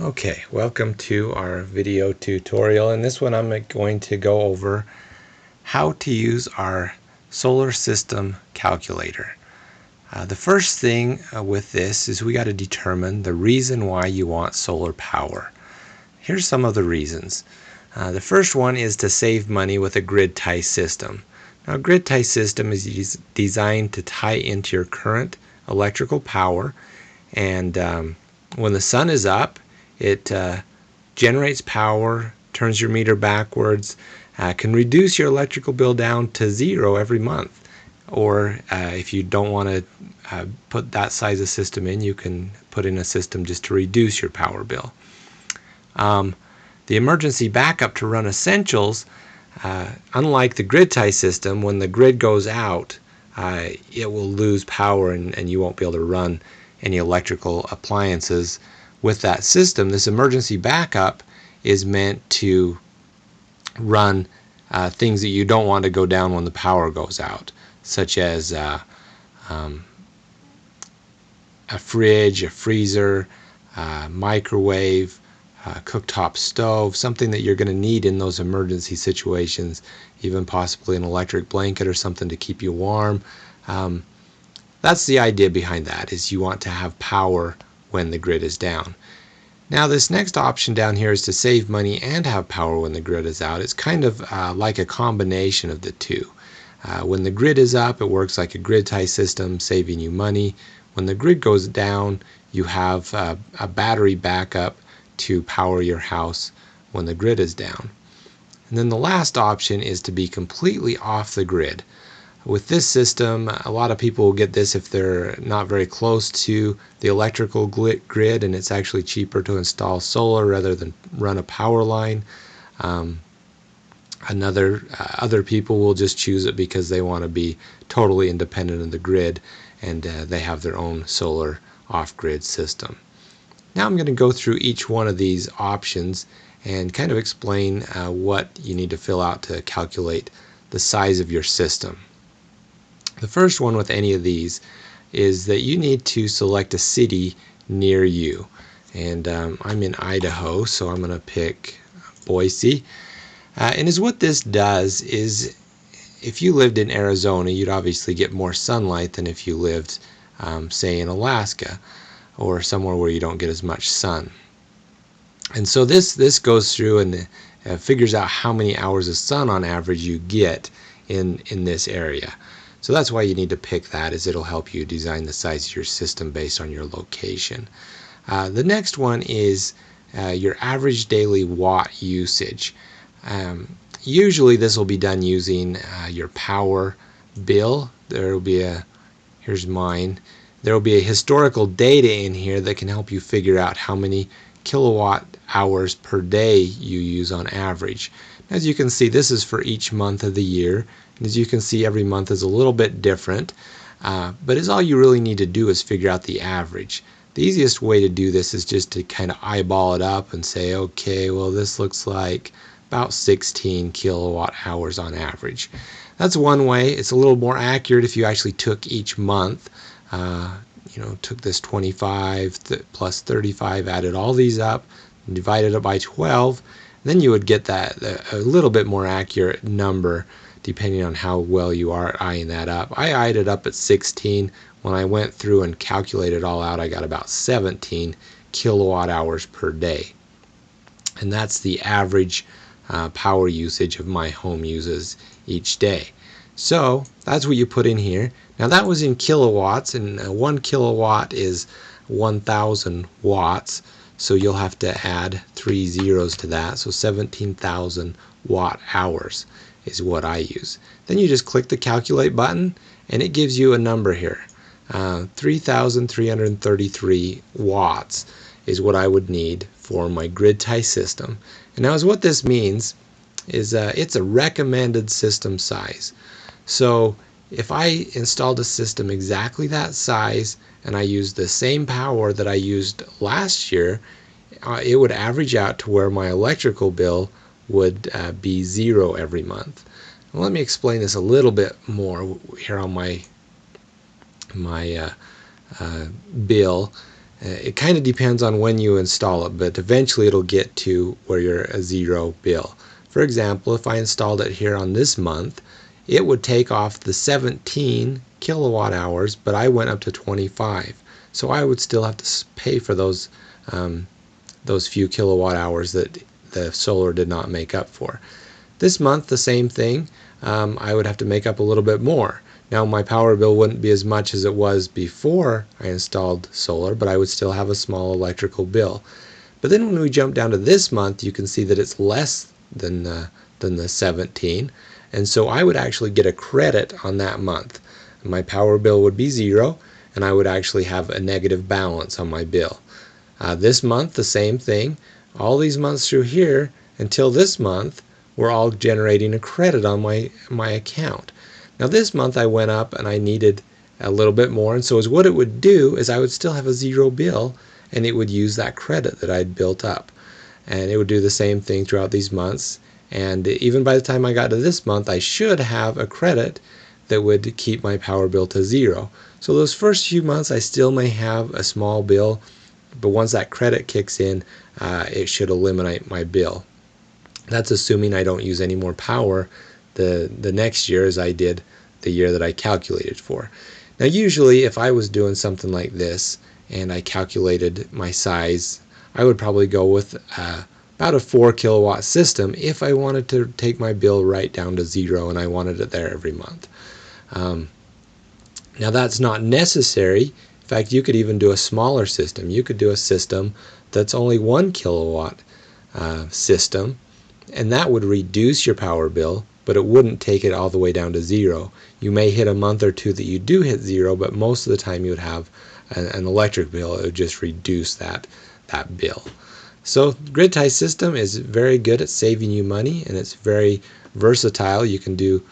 Okay, welcome to our video tutorial. In this one I'm going to go over how to use our solar system calculator. The first thing with this is we got to determine the reason why you want solar power. Here's some of the reasons. The first one is to save money with a grid tie system. Now, a grid tie system is designed to tie into your current electrical power, and when the sun is up, it generates power, turns your meter backwards, can reduce your electrical bill down to zero every month. Or if you don't want to put that size of system in, you can put in a system just to reduce your power bill. The emergency backup to run essentials, unlike the grid tie system, when the grid goes out, it will lose power and you won't be able to run any electrical appliances with that system. This emergency backup is meant to run things that you don't want to go down when the power goes out, such as a fridge, a freezer, microwave, cooktop stove, something that you're going to need in those emergency situations, even possibly an electric blanket or something to keep you warm. That's the idea behind that, is you want to have power when the grid is down. Now this next option down here is to save money and have power when the grid is out. It's kind of like a combination of the two. When the grid is up, it works like a grid tie system, saving you money. When the grid goes down, you have a battery backup to power your house when the grid is down. And then the last option is to be completely off the grid. With this system, a lot of people will get this if they're not very close to the electrical grid, and it's actually cheaper to install solar rather than run a power line. Other people will just choose it because they want to be totally independent of the grid, and they have their own solar off-grid system. Now I'm going to go through each one of these options and kind of explain what you need to fill out to calculate the size of your system. The first one with any of these is that you need to select a city near you. And I'm in Idaho, so I'm going to pick Boise. And what this does is, if you lived in Arizona, you'd obviously get more sunlight than if you lived, say, in Alaska or somewhere where you don't get as much sun. And so this goes through and figures out how many hours of sun on average you get in this area. So that's why you need to pick that, is it'll help you design the size of your system based on your location. The next one is your average daily watt usage. Usually this will be done using your power bill. There will be here's mine. There will be a historical data in here that can help you figure out how many kilowatt hours per day you use on average. As you can see, this is for each month of the year. And as you can see, every month is a little bit different, but all you really need to do is figure out the average. The easiest way to do this is just to kind of eyeball it up and say, okay, well, this looks like about 16 kilowatt hours on average. That's one way. It's a little more accurate if you actually took each month, took this 25 plus 35, added all these up, and divided it by 12, then you would get that a little bit more accurate number depending on how well you are eyeing that up. I eyed it up at 16. When I went through and calculated it all out, I got about 17 kilowatt hours per day. And that's the average power usage of my home uses each day. So that's what you put in here. Now that was in kilowatts, and 1 kilowatt is 1,000 watts. So you'll have to add 3 zeros to that. So 17,000 watt hours is what I use. Then you just click the calculate button and it gives you a number here. 3,333 watts is what I would need for my grid tie system. And now what this means is it's a recommended system size. So if I installed a system exactly that size and I used the same power that I used last year, it would average out to where my electrical bill would be zero every month. Well, let me explain this a little bit more here on my bill. It kind of depends on when you install it, but eventually it'll get to where you're a zero bill. For example, if I installed it here on this month, it would take off the 17 kilowatt hours, but I went up to 25. So I would still have to pay for those few kilowatt hours that the solar did not make up for. This month, the same thing. I would have to make up a little bit more. Now my power bill wouldn't be as much as it was before I installed solar, but I would still have a small electrical bill. But then when we jump down to this month, you can see that it's less than the 17, and so I would actually get a credit on that month. My power bill would be zero, and I would actually have a negative balance on my bill. This month, the same thing. All these months through here until this month, we're all generating a credit on my account. Now this month I went up and I needed a little bit more, and so what it would do is I would still have a zero bill, and it would use that credit that I'd built up. And it would do the same thing throughout these months, and even by the time I got to this month, I should have a credit that would keep my power bill to zero. So those first few months I still may have a small bill, but once that credit kicks in, it should eliminate my bill. That's assuming I don't use any more power the next year as I did the year that I calculated for. Now usually if I was doing something like this and I calculated my size, I would probably go with about a 4 kilowatt system if I wanted to take my bill right down to zero and I wanted it there every month. Now that's not necessary. In fact, you could even do a smaller system. You could do a system that's only 1 kilowatt system, and that would reduce your power bill, but it wouldn't take it all the way down to zero. You may hit a month or two that you do hit zero, but most of the time you would have an electric bill. It would just reduce that bill. So grid tie system is very good at saving you money, and it's very versatile. You can do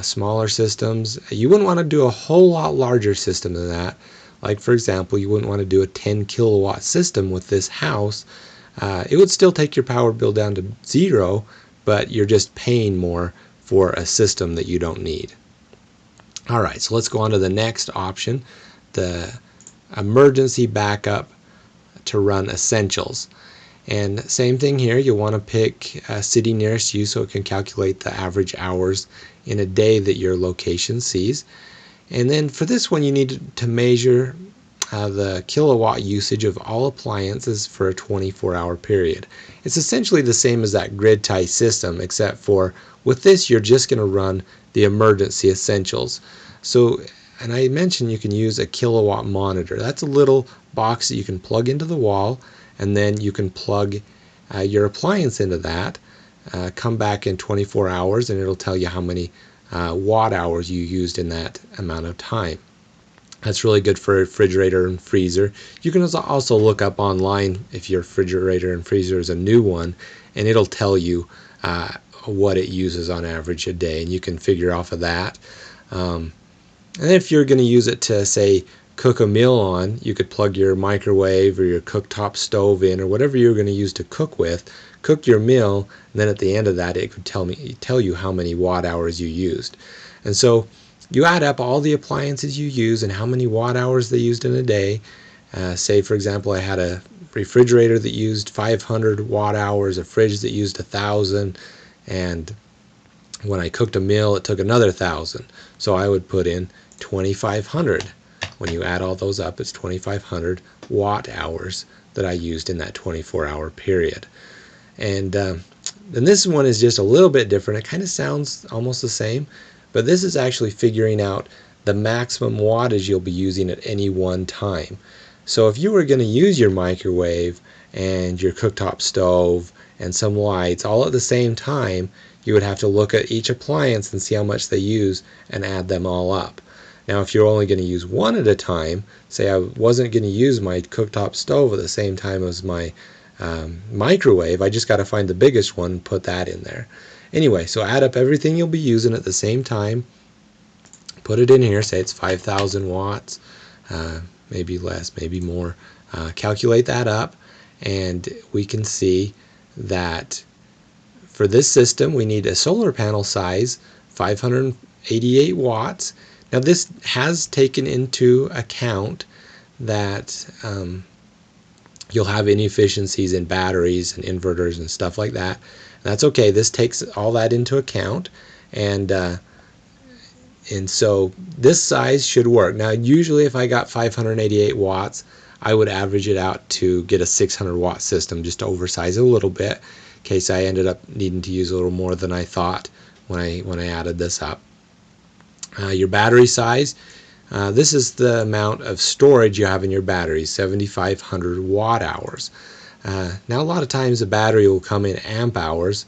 smaller systems. You wouldn't want to do a whole lot larger system than that. Like for example, you wouldn't want to do a 10 kilowatt system with this house. It would still take your power bill down to zero, but you're just paying more for a system that you don't need. Alright, so let's go on to the next option, the emergency backup to run essentials. And same thing here, you want to pick a city nearest you so it can calculate the average hours in a day that your location sees. And then for this one you need to measure the kilowatt usage of all appliances for a 24-hour period. It's essentially the same as that grid tie system, except for with this you're just going to run the emergency essentials. So, and I mentioned you can use a kilowatt monitor. That's a little box that you can plug into the wall, and then you can plug your appliance into that, come back in 24 hours, and it'll tell you how many watt hours you used in that amount of time. That's really good for a refrigerator and freezer. You can also look up online if your refrigerator and freezer is a new one, and it'll tell you what it uses on average a day, and you can figure off of that. And if you're going to use it to, say, cook a meal on, you could plug your microwave or your cooktop stove in, or whatever you're going to use to cook with, cook your meal, and then at the end of that it could tell you how many watt hours you used. And so you add up all the appliances you use and how many watt hours they used in a day. Say for example I had a refrigerator that used 500 watt hours, a fridge that used 1,000, and when I cooked a meal it took another 1,000. So I would put in 2,500. When you add all those up, it's 2,500 watt hours that I used in that 24-hour period. And then this one is just a little bit different. It kind of sounds almost the same, but this is actually figuring out the maximum wattage you'll be using at any one time. So if you were going to use your microwave and your cooktop stove and some lights all at the same time, you would have to look at each appliance and see how much they use and add them all up. Now if you're only going to use one at a time, say I wasn't going to use my cooktop stove at the same time as my microwave, I just got to find the biggest one and put that in there. Anyway, so add up everything you'll be using at the same time, put it in here, say it's 5,000 watts, maybe less, maybe more. Calculate that up, and we can see that for this system we need a solar panel size 588 watts. Now this has taken into account that You'll have inefficiencies in batteries and inverters and stuff like that. That's okay. This takes all that into account, and so this size should work. Now, usually if I got 588 watts, I would average it out to get a 600 watt system, just to oversize it a little bit, in case I ended up needing to use a little more than I thought when I added this up. Your battery size. This is the amount of storage you have in your battery, 7,500 watt hours. Now, a lot of times the battery will come in amp hours,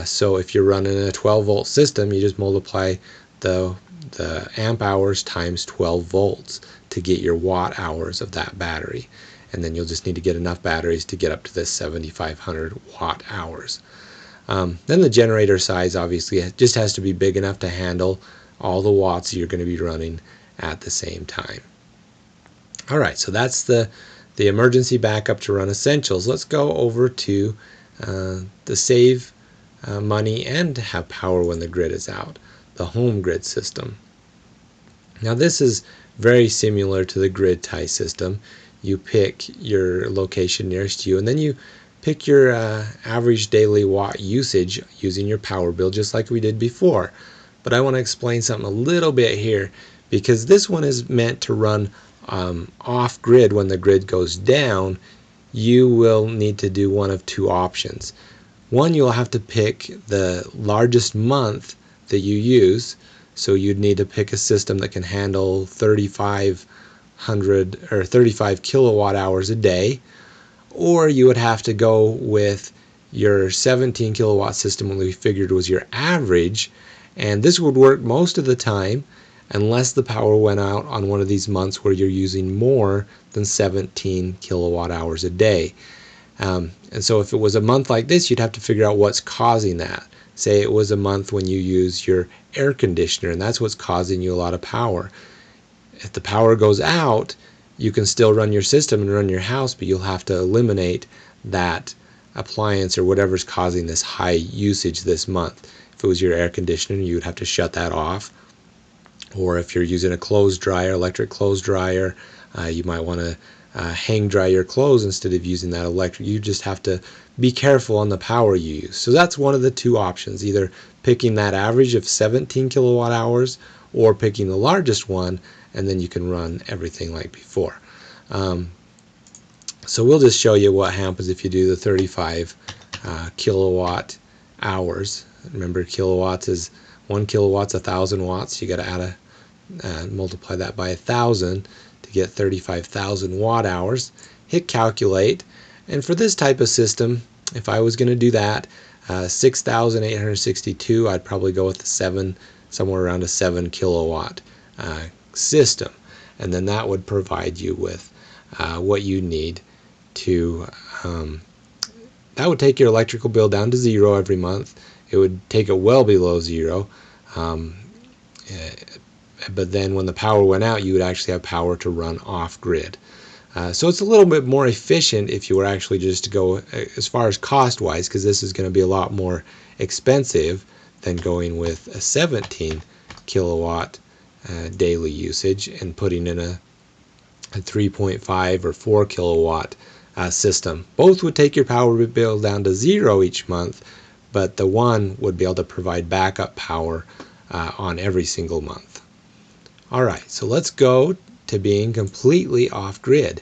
so if you're running a 12 volt system, you just multiply the amp hours times 12 volts to get your watt hours of that battery, and then you'll just need to get enough batteries to get up to this 7,500 watt hours. Then the generator size obviously just has to be big enough to handle all the watts you're going to be running at the same time. Alright, so that's the emergency backup to run essentials. Let's go over to the save money and have power when the grid is out, the home grid system. Now this is very similar to the grid tie system. You pick your location nearest you, and then you pick your average daily watt usage using your power bill, just like we did before. But I want to explain something a little bit here, because this one is meant to run off grid. When the grid goes down, you will need to do one of two options. One, you'll have to pick the largest month that you use, so you'd need to pick a system that can handle 3,500 or 35 kilowatt hours a day, or you would have to go with your 17 kilowatt system, when we figured was your average, and this would work most of the time unless the power went out on one of these months where you're using more than 17 kilowatt hours a day. And so if it was a month like this, you'd have to figure out what's causing that. Say it was a month when you use your air conditioner, and that's what's causing you a lot of power. If the power goes out, you can still run your system and run your house, but you'll have to eliminate that appliance or whatever's causing this high usage this month. If it was your air conditioner, you would have to shut that off. Or if you're using a clothes dryer, electric clothes dryer, you might want to hang dry your clothes instead of using that electric. You just have to be careful on the power you use. So that's one of the two options, either picking that average of 17 kilowatt hours or picking the largest one, and then you can run everything like before. So we'll just show you what happens if you do the 35 kilowatt hours. Remember, kilowatts is 1 kilowatt's 1,000 watts. You got to add multiply that by 1,000 to get 35,000 watt hours. Hit calculate, and for this type of system, if I was going to do that, 6,862, I'd probably go with somewhere around a 7 kilowatt system, and then that would provide you with what you need to. That would take your electrical bill down to zero every month. It would take it well below zero. But then when the power went out, you would actually have power to run off grid. So it's a little bit more efficient if you were actually just to go as far as cost wise, because this is going to be a lot more expensive than going with a 17 kilowatt daily usage and putting in a 3.5 or 4 kilowatt system. Both would take your power bill down to zero each month, but the one would be able to provide backup power on every single month. Alright, so let's go to being completely off-grid.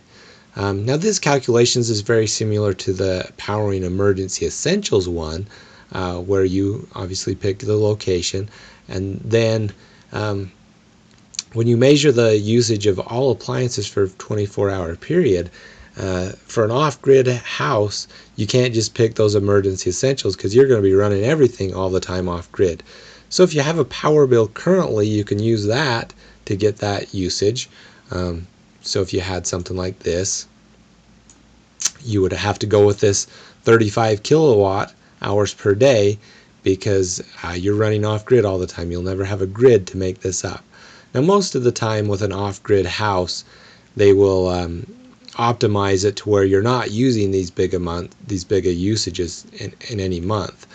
Now this calculations is very similar to the powering emergency essentials one, where you obviously pick the location, and then when you measure the usage of all appliances for a 24-hour period, for an off-grid house, you can't just pick those emergency essentials, because you're going to be running everything all the time off-grid. So if you have a power bill currently, you can use that to get that usage. So if you had something like this, you would have to go with this 35 kilowatt hours per day, because you're running off-grid all the time. You'll never have a grid to make this up. Now most of the time with an off-grid house, they will optimize it to where you're not using these bigger usages in any month.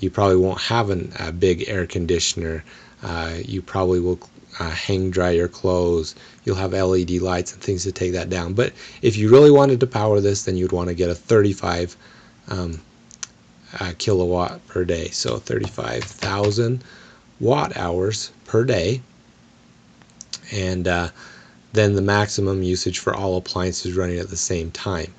You probably won't have a big air conditioner. You probably will hang dry your clothes. You'll have LED lights and things to take that down. But if you really wanted to power this, then you'd want to get a 35 kilowatt per day, so 35,000 watt hours per day, and then the maximum usage for all appliances running at the same time.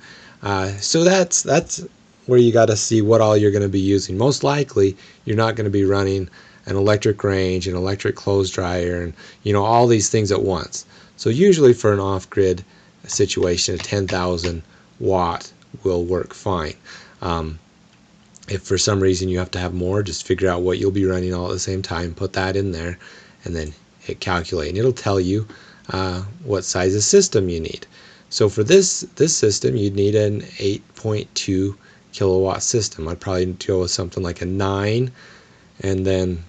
So that's where you got to see what all you're going to be using. Most likely you're not going to be running an electric range, an electric clothes dryer, and all these things at once. So usually for an off-grid situation, a 10,000 watt will work fine. If for some reason you have to have more, just figure out what you'll be running all at the same time, put that in there, and then hit calculate, and it'll tell you what size of system you need. So for this system, you'd need an 8.2 kilowatt system. I'd probably go with something like a 9, and then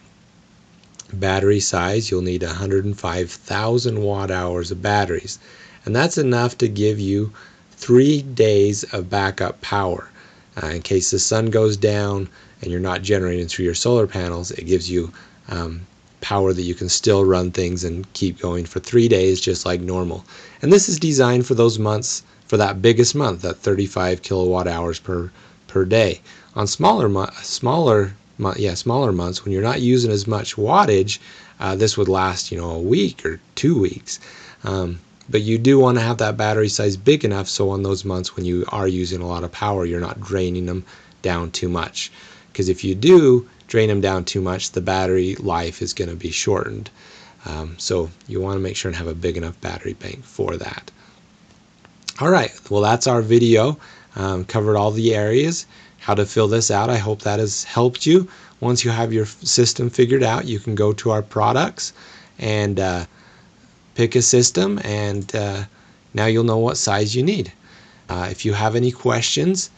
battery size, you'll need 105,000 watt hours of batteries, and that's enough to give you 3 days of backup power. In case the sun goes down and you're not generating through your solar panels, it gives you power that you can still run things and keep going for 3 days just like normal. And this is designed for those months, for that biggest month, that 35 kilowatt hours per day. On smaller months, when you're not using as much wattage, this would last a week or 2 weeks. But you do want to have that battery size big enough so on those months when you are using a lot of power, you're not draining them down too much. Because if you do drain them down too much, the battery life is going to be shortened. So you want to make sure and have a big enough battery bank for that. Alright, well that's our video. Covered all the areas, how to fill this out. I hope that has helped you. Once you have your system figured out, you can go to our products and pick a system, and now you'll know what size you need. If you have any questions,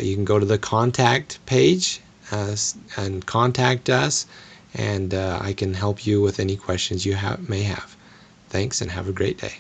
you can go to the contact page and contact us, and I can help you with any questions you may have. Thanks, and have a great day.